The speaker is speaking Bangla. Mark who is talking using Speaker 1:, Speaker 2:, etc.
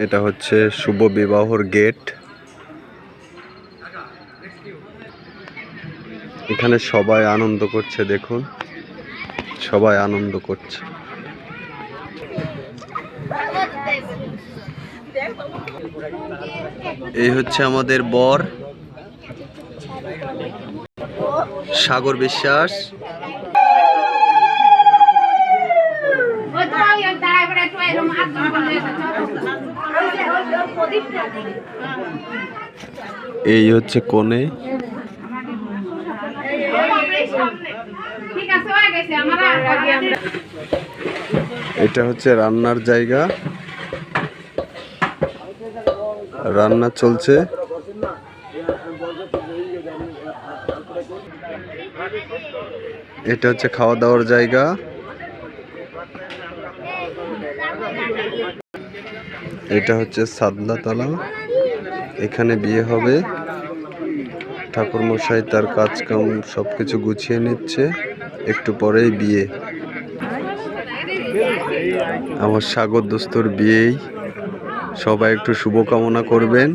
Speaker 1: এটা হচ্ছে শুভ বিবাহর গেট। এখানে সবাই আনন্দ করছে, দেখুন সবাই আনন্দ করছে। এই হচ্ছে আমাদের বর সাগর বিশ্বাস। এই হচ্ছে কনে। এটা হচ্ছে রান্নার জায়গা, রান্না চলছে। এটা হচ্ছে খাওয়া দাওয়ার জায়গা। এটা হচ্ছে সাদলাতলা, এখানে বিয়ে হবে। ঠাকুরমশাই তার কাজকাম সবকিছু গুছিয়ে নিচ্ছে, একটু পরেই বিয়ে। আমার সাগর দোস্তর বিয়েই, সবাই একটু শুভকামনা করবেন।